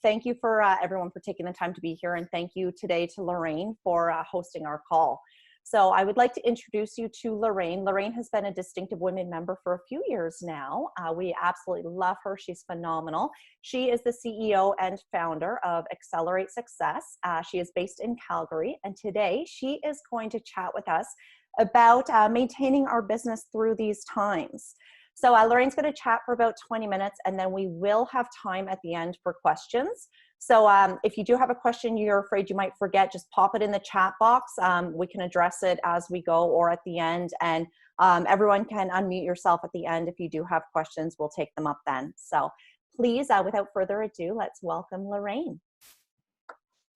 thank you for everyone for taking the time to be here, and thank you today to Lorraine for hosting our call. So I would like to introduce you to Lorraine. Lorraine has been a Distinctive Women member for a few years now. We absolutely love her. She's phenomenal. She is the CEO and founder of Accelerate Success. She is based in Calgary, and today she is going to chat with us about maintaining our business through these times. So Lorraine's going to chat for about 20 minutes, and then we will have time at the end for questions. So if you do have a question you're afraid you might forget, just pop it in the chat box. We can address it as we go or at the end. And everyone can unmute yourself at the end. If you do have questions, we'll take them up then. So please, without further ado, let's welcome Lorraine.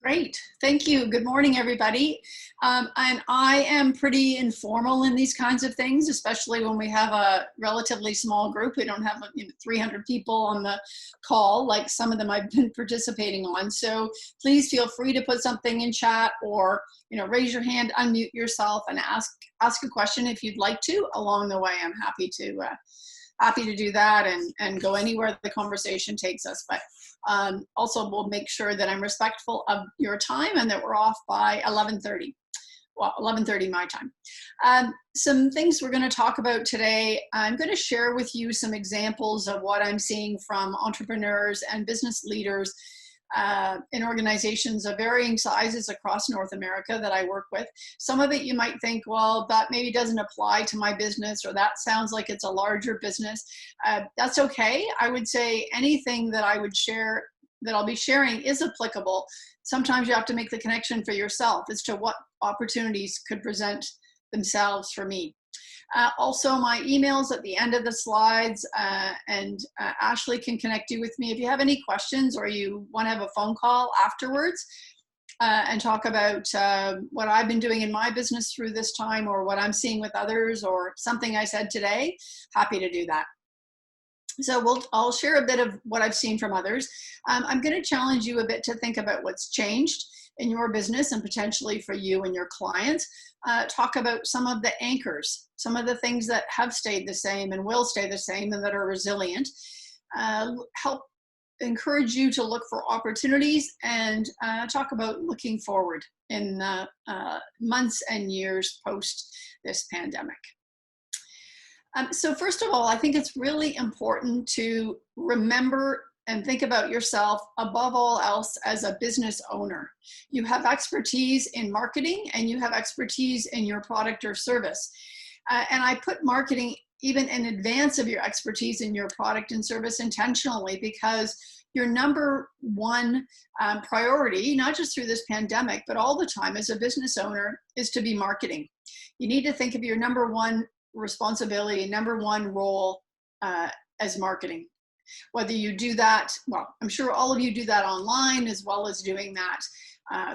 Great. Thank you. Good morning, everybody. And I am pretty informal in these kinds of things, especially when we have a relatively small group. We don't have 300 people on the call like some of them I've been participating on. So please feel free to put something in chat or raise your hand, unmute yourself, and ask a question if you'd like to along the way. I'm happy to do that and go anywhere the conversation takes us. But also we'll make sure that I'm respectful of your time and that we're off by 11:30. Well, 11:30 my time. Some things we're going to talk about today. I'm going to share with you some examples of what I'm seeing from entrepreneurs and business leaders in organizations of varying sizes across North America that I work with. Some of it you might think, well, that maybe doesn't apply to my business, or that sounds like it's a larger business. That's okay. I would say anything that I would share, that I'll be sharing, is applicable. Sometimes you have to make the connection for yourself as to what opportunities could present themselves for me. Also, my email's at the end of the slides, and Ashley can connect you with me if you have any questions or you want to have a phone call afterwards and talk about what I've been doing in my business through this time, or what I'm seeing with others, or something I said today. Happy to do that. So I'll share a bit of what I've seen from others. I'm going to challenge you a bit to think about what's changed in your business and potentially for you and your clients. Talk about some of the anchors, some of the things that have stayed the same and will stay the same and that are resilient. Help encourage you to look for opportunities, and talk about looking forward in months and years post this pandemic. So first of all, I think it's really important to remember and think about yourself above all else as a business owner. You have expertise in marketing and you have expertise in your product or service. And I put marketing even in advance of your expertise in your product and service intentionally, because your number one priority, not just through this pandemic, but all the time as a business owner, is to be marketing. You need to think of your number one responsibility, number one role as marketing. Whether you do that, well, I'm sure all of you do that online, as well as doing that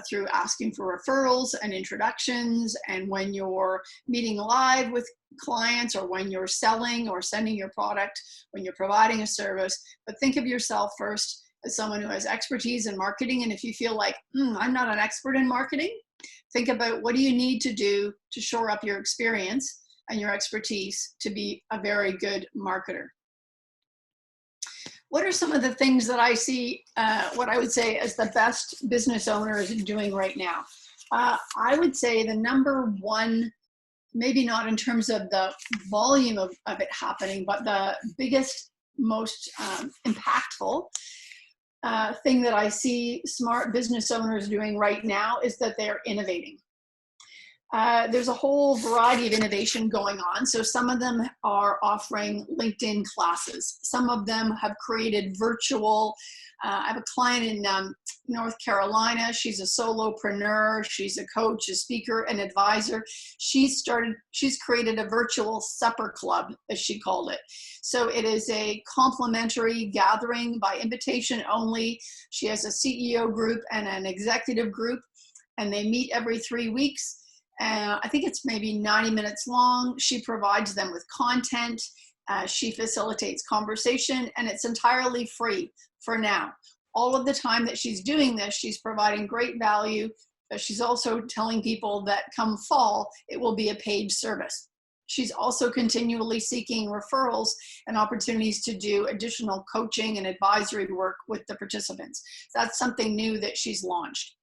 through asking for referrals and introductions, and when you're meeting live with clients, or when you're selling or sending your product, when you're providing a service. But think of yourself first as someone who has expertise in marketing. And if you feel like, I'm not an expert in marketing, think about what do you need to do to shore up your experience and your expertise to be a very good marketer. What are some of the things that I see, what I would say as the best business owners doing right now? I would say the number one, maybe not in terms of the volume of it happening, but the biggest, most impactful thing that I see smart business owners doing right now is that they're innovating. There's a whole variety of innovation going on. So some of them are offering LinkedIn classes. Some of them have created virtual. I have a client in North Carolina. She's a solopreneur. She's a coach, a speaker, an advisor. She's created a virtual supper club, as she called it. So it is a complimentary gathering by invitation only. She has a CEO group and an executive group, and they meet every 3 weeks. I think it's maybe 90 minutes long. She provides them with content. She facilitates conversation, and it's entirely free for now. All of the time that she's doing this, she's providing great value. She's also telling people that come fall, it will be a paid service. She's also continually seeking referrals and opportunities to do additional coaching and advisory work with the participants. That's something new that she's launched.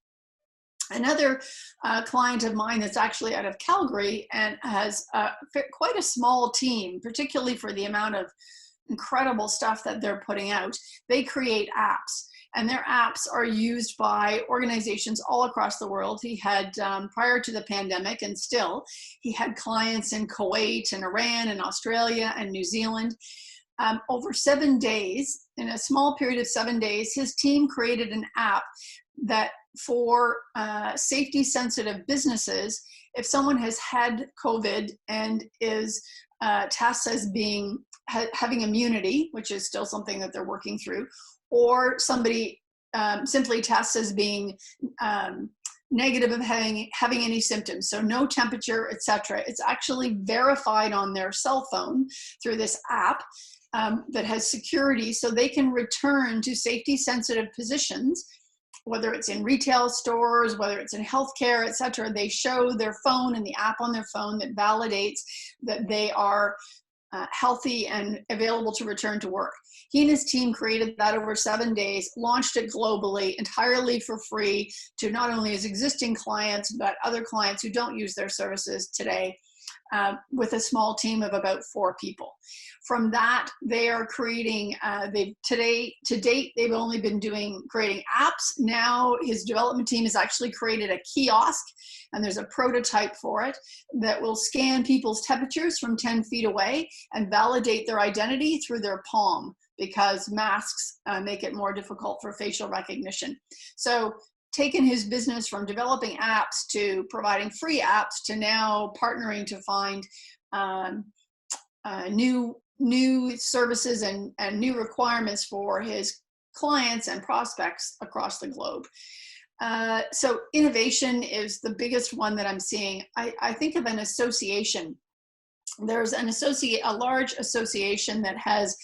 Another client of mine that's actually out of Calgary and has quite a small team, particularly for the amount of incredible stuff that they're putting out. They create apps, and their apps are used by organizations all across the world. He had, prior to the pandemic, and still, he had clients in Kuwait and Iran and Australia and New Zealand. Over 7 days, in a small period of 7 days, his team created an app that for safety sensitive businesses, if someone has had COVID and is tasked as being having immunity, which is still something that they're working through, or somebody simply tests as being negative of having any symptoms, so no temperature, etc. It's actually verified on their cell phone through this app that has security, so they can return to safety sensitive positions, whether it's in retail stores, whether it's in healthcare, etc. They show their phone and the app on their phone that validates that they are healthy and available to return to work. He and his team created that over 7 days, launched it globally entirely for free to not only his existing clients, but other clients who don't use their services today, with a small team of about 4 people. From that, they are creating, to date, they've only been creating apps. Now his development team has actually created a kiosk, and there's a prototype for it that will scan people's temperatures from 10 feet away and validate their identity through their palm, because masks make it more difficult for facial recognition. So taken his business from developing apps to providing free apps to now partnering to find new services and new requirements for his clients and prospects across the globe. So innovation is the biggest one that I'm seeing. I think of an association. There's a large association that has,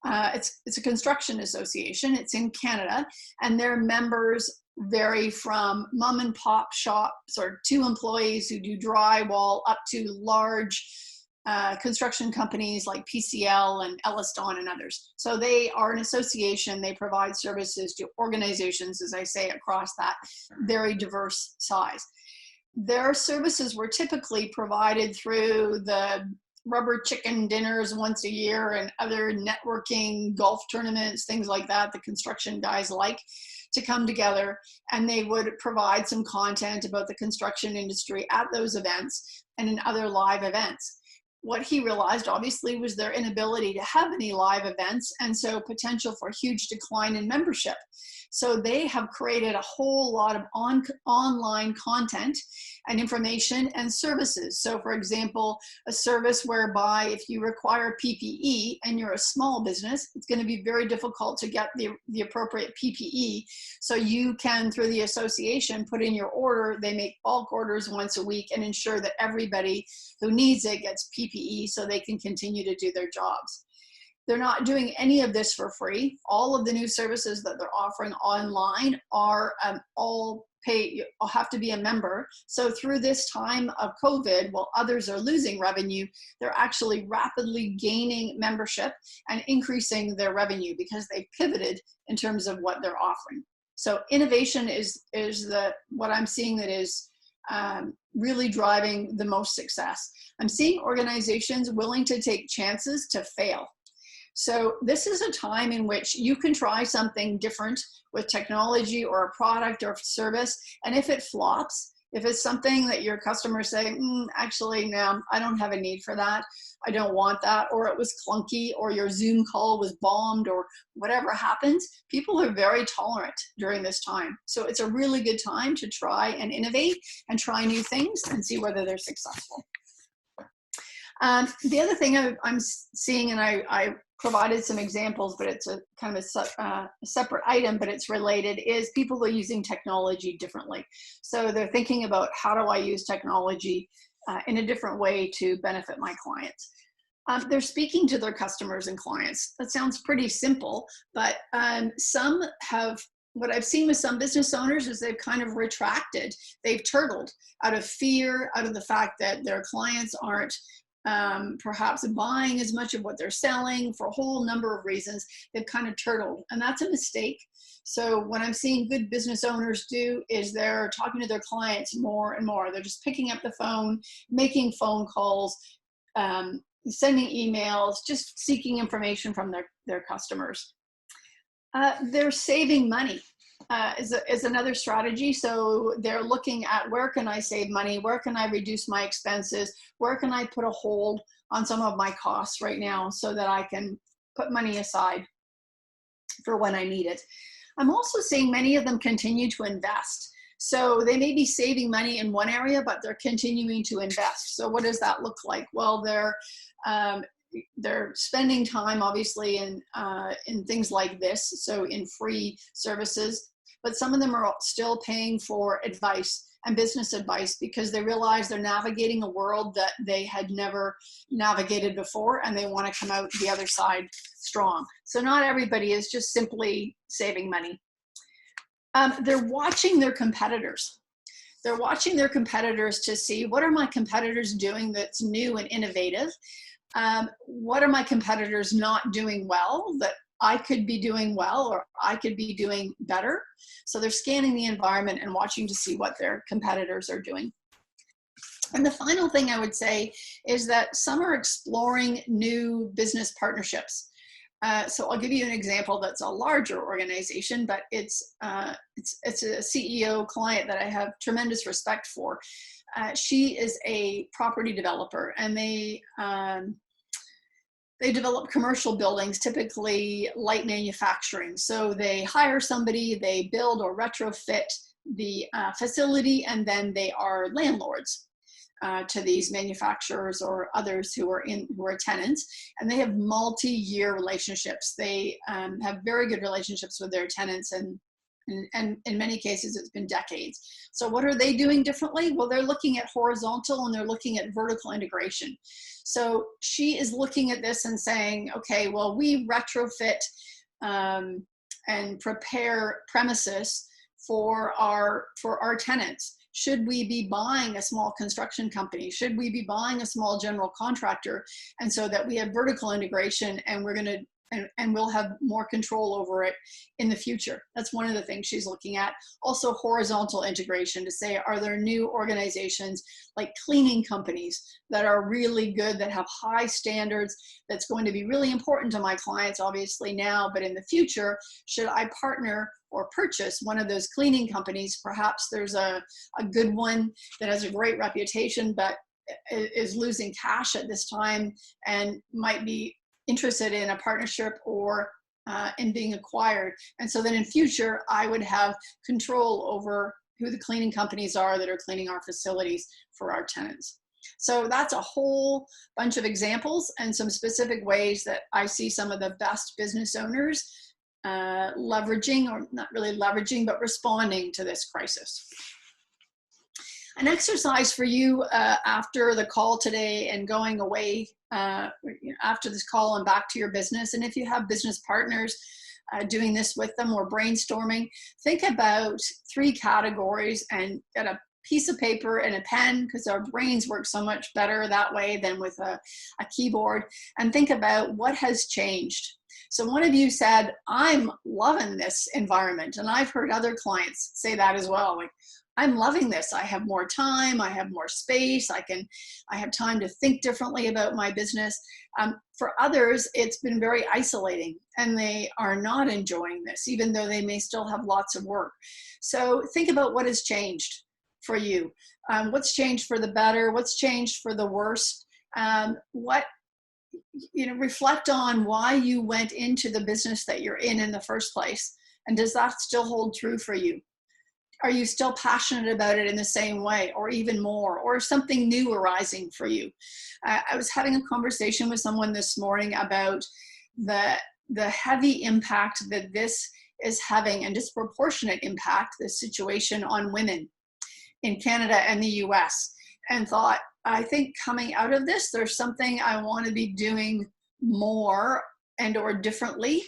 it's a construction association. It's in Canada, and their members vary from mom and pop shops or 2 employees who do drywall up to large construction companies like PCL and Elliston and others. So they are an association. They provide services to organizations, as I say, across that very diverse size. Their services were typically provided through the rubber chicken dinners once a year and other networking, golf tournaments, things like that. The construction guys like to come together, and they would provide some content about the construction industry at those events and in other live events. What he realized, obviously, was their inability to have any live events, and so potential for huge decline in membership. So they have created a whole lot of online content and information and services. So for example, a service whereby if you require PPE and you're a small business, it's going to be very difficult to get the appropriate PPE. So you can, through the association, put in your order. They make bulk orders once a week and ensure that everybody who needs it gets PPE so they can continue to do their jobs. They're not doing any of this for free. All of the new services that they're offering online are all pay. You'll have to be a member. So through this time of COVID, while others are losing revenue, they're actually rapidly gaining membership and increasing their revenue because they pivoted in terms of what they're offering. So innovation is what I'm seeing that is really driving the most success. I'm seeing organizations willing to take chances to fail. So this is a time in which you can try something different with technology or a product or service. And if it flops, if it's something that your customers say, actually, no, I don't have a need for that. I don't want that. Or it was clunky, or your Zoom call was bombed, or whatever happens, people are very tolerant during this time. So it's a really good time to try and innovate and try new things and see whether they're successful. The other thing I'm seeing, and I provided some examples, but it's a kind of a separate item, but it's related, is people are using technology differently. So they're thinking about, how do I use technology in a different way to benefit my clients? They're speaking to their customers and clients. That sounds pretty simple, but what I've seen with some business owners is they've kind of retracted. They've turtled out of fear, out of the fact that their clients aren't perhaps buying as much of what they're selling for a whole number of reasons. They've kind of turtled, and that's a mistake. So what I'm seeing good business owners do is they're talking to their clients more and more. They're just picking up the phone, making phone calls, sending emails, just seeking information from their customers. They're saving money. Is another strategy. So they're looking at, where can I save money? Where can I reduce my expenses? Where can I put a hold on some of my costs right now so that I can put money aside for when I need it? I'm also seeing many of them continue to invest. So they may be saving money in one area, but they're continuing to invest. So what does that look like? Well, they're spending time, obviously, in things like this, so in free services, but some of them are still paying for advice and business advice because they realize they're navigating a world that they had never navigated before, and they want to come out the other side strong. So not everybody is just simply saving money. They're watching their competitors. They're watching their competitors to see, what are my competitors doing that's new and innovative? What are my competitors not doing well that I could be doing well, or I could be doing better? So they're scanning the environment and watching to see what their competitors are doing. And the final thing I would say is that some are exploring new business partnerships. So I'll give you an example that's a larger organization, but it's a CEO client that I have tremendous respect for. She is a property developer, and they develop commercial buildings, typically light manufacturing. So they hire somebody, they build or retrofit the facility, and then they are landlords to these manufacturers or others who are tenants, and they have multi-year relationships. They have very good relationships with their tenants, and in many cases it's been decades. So what are they doing differently? Well, they're looking at horizontal and they're looking at vertical integration. So she is looking at this and saying, okay, well, we retrofit and prepare premises for our tenants. Should we be buying a small construction company? Should we be buying a small general contractor? And so that we have vertical integration, and we're going to and we'll have more control over it in the future. That's one of the things she's looking at. Also horizontal integration, to say, are there new organizations like cleaning companies that are really good, that have high standards, that's going to be really important to my clients, obviously now, but in the future, should I partner or purchase one of those cleaning companies? Perhaps there's a good one that has a great reputation, but is losing cash at this time and might be interested in a partnership or in being acquired. And so then in future, I would have control over who the cleaning companies are that are cleaning our facilities for our tenants. So that's a whole bunch of examples and some specific ways that I see some of the best business owners leveraging, or not really leveraging, but responding to this crisis. An exercise for you after the call today and going away after this call and back to your business, and if you have business partners doing this with them or brainstorming, think about 3 categories and get a piece of paper and a pen, because our brains work so much better that way than with a keyboard, and think about what has changed. So one of you said, I'm loving this environment, and I've heard other clients say that as well. Like, I'm loving this. I have more time. I have more space. I have time to think differently about my business. For others, it's been very isolating, and they are not enjoying this, even though they may still have lots of work. So think about what has changed for you. What's changed for the better? What's changed for the worse? Reflect on why you went into the business that you're in the first place. And does that still hold true for you? Are you still passionate about it in the same way, or even more, or something new arising for you? I was having a conversation with someone this morning about the heavy impact that this is having, and disproportionate impact, this situation, on women in Canada and the US, and thought, I think coming out of this, there's something I want to be doing more and or differently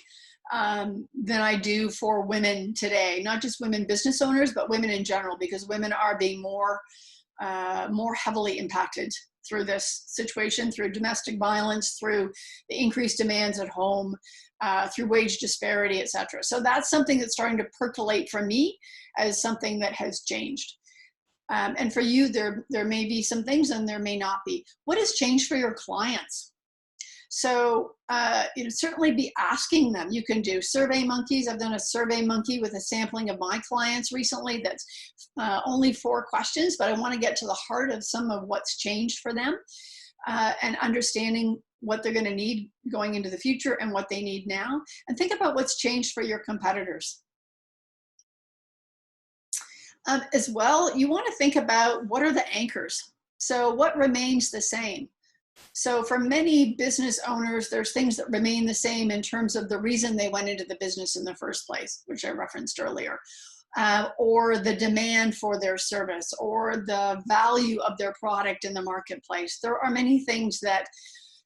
than I do for women today. Not just women business owners, but women in general, because women are being more heavily impacted through this situation, through domestic violence, through the increased demands at home, through wage disparity, et cetera. So that's something that's starting to percolate for me as something that has changed. And for you, there may be some things and there may not be. What has changed for your clients? So certainly be asking them. You can do Survey Monkeys. I've done a Survey Monkey with a sampling of my clients recently. That's only 4 questions, but I want to get to the heart of some of what's changed for them and understanding what they're going to need going into the future and what they need now. And think about what's changed for your competitors. As well, you want to think about what are the anchors. So what remains the same? So for many business owners, there's things that remain the same in terms of the reason they went into the business in the first place, which I referenced earlier, or the demand for their service, or the value of their product in the marketplace. There are many things that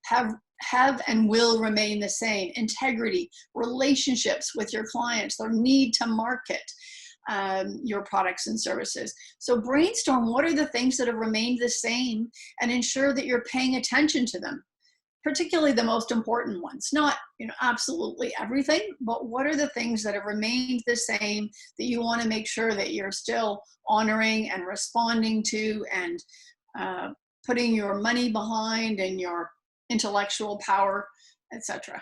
have and will remain the same. Integrity, relationships with your clients, their need to market your products and services. So brainstorm what are the things that have remained the same and ensure that you're paying attention to them, particularly the most important ones. Not absolutely everything, but what are the things that have remained the same that you want to make sure that you're still honoring and responding to and putting your money behind and your intellectual power, etc.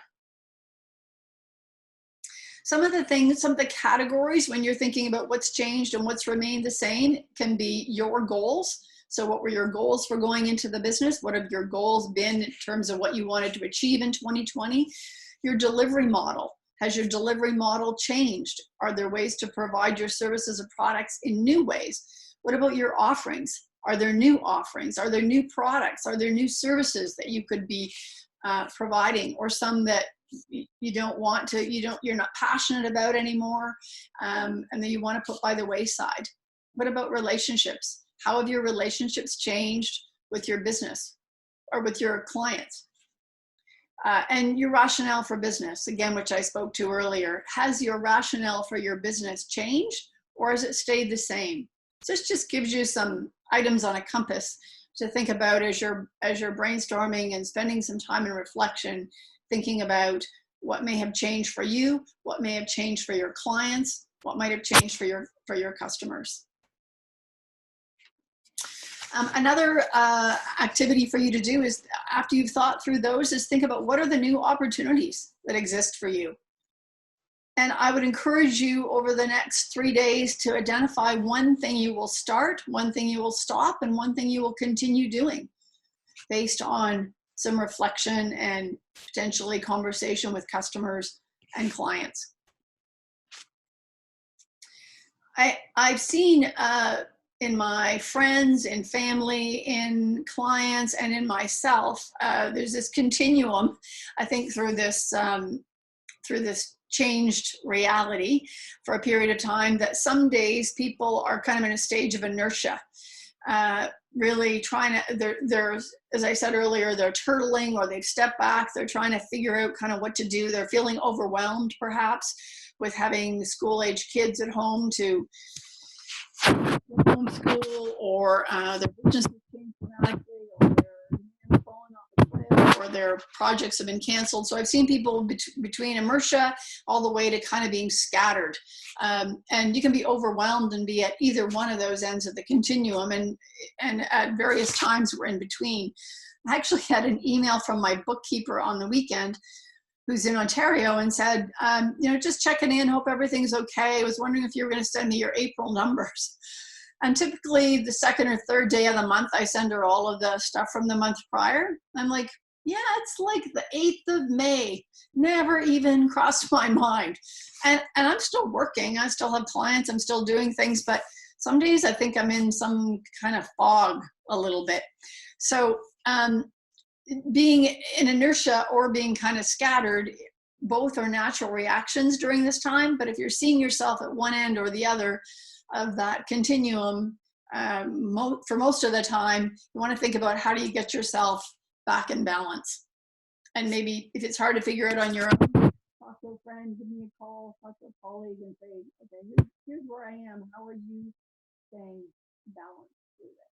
Some of the categories when you're thinking about what's changed and what's remained the same can be your goals. So what were your goals for going into the business? What have your goals been in terms of what you wanted to achieve in 2020? Your delivery model. Has your delivery model changed? Are there ways to provide your services or products in new ways? What about your offerings? Are there new offerings? Are there new products? Are there new services that you could be providing, or some that you don't want to, you're not passionate about anymore, and that you want to put by the wayside? What about relationships? How have your relationships changed with your business or with your clients? And your rationale for business, again, which I spoke to earlier. Has your rationale for your business changed, or has it stayed the same? So this just gives you some items on a compass to think about as you're brainstorming and spending some time in reflection, thinking about what may have changed for you, what may have changed for your clients, what might have changed for your customers. Another activity for you to do is, after you've thought through those, is think about what are the new opportunities that exist for you. And I would encourage you over the next 3 days to identify one thing you will start, one thing you will stop, and one thing you will continue doing based on some reflection and potentially conversation with customers and clients. I've seen in my friends, in family, in clients, and in myself, there's this continuum, I think, through this changed reality for a period of time, that some days people are kind of in a stage of inertia, really trying to, they're, as I said earlier, they're turtling, or they've stepped back, they're trying to figure out kind of what to do. They're feeling overwhelmed perhaps with having school-age kids at home to homeschool, or their business has changed dramatically, or their demand's fallen off the cliff, or their projects have been canceled. So I've seen people between inertia all the way to kind of being scattered. And you can be overwhelmed and be at either one of those ends of the continuum, and at various times we're in between. I actually had an email from my bookkeeper on the weekend, who's in Ontario, and said, just checking in, hope everything's okay. I was wondering if you were going to send me your April numbers. And typically the second or third day of the month, I send her all of the stuff from the month prior. I'm like, yeah, it's like the 8th of May. Never even crossed my mind. And I'm still working. I still have clients. I'm still doing things. But some days I think I'm in some kind of fog a little bit. So being in inertia or being kind of scattered, both are natural reactions during this time. But if you're seeing yourself at one end or the other of that continuum, for most of the time, you want to think about how do you get yourself back in balance. And maybe if it's hard to figure out on your own, talk to a friend, give me a call, talk to a colleague and say, okay, here's where I am. How are you staying balanced through this?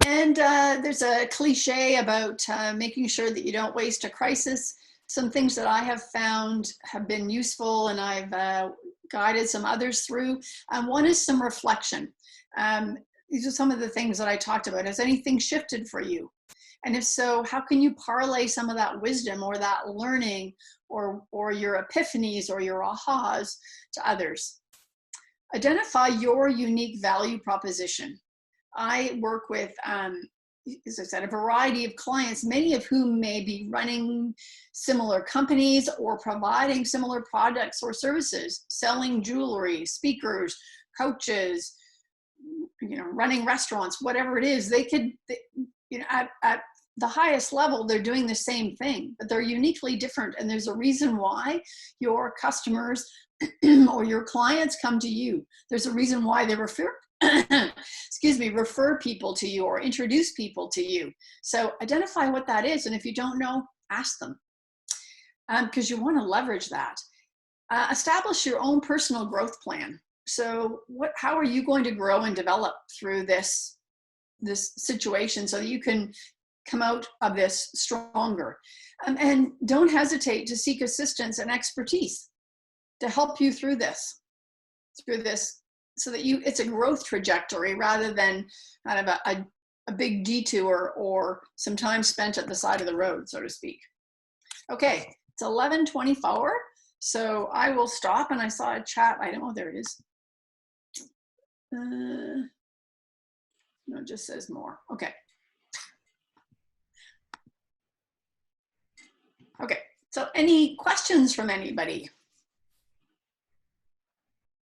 There's a cliche about making sure that you don't waste a crisis. Some things that I have found have been useful and I've guided some others through. One is some reflection. These are some of the things that I talked about. Has anything shifted for you? And if so, how can you parlay some of that wisdom or that learning or your epiphanies or your ahas to others? Identify your unique value proposition. I work with, as I said, a variety of clients, many of whom may be running similar companies or providing similar products or services, selling jewelry, speakers, coaches, running restaurants, whatever it is. They could, at the highest level, they're doing the same thing, but they're uniquely different. And there's a reason why your customers or your clients come to you. There's a reason why they refer people to you or introduce people to you. So identify what that is. And if you don't know, ask them, because you want to leverage that. Establish your own personal growth plan. So how are you going to grow and develop through this situation so that you can come out of this stronger? And don't hesitate to seek assistance and expertise to help you through this, so that it's a growth trajectory rather than kind of a big detour or some time spent at the side of the road, so to speak. Okay, it's 11:24, so I will stop. And I saw a chat item. Oh, there it is. No, it just says more. Okay. Okay, so any questions from anybody?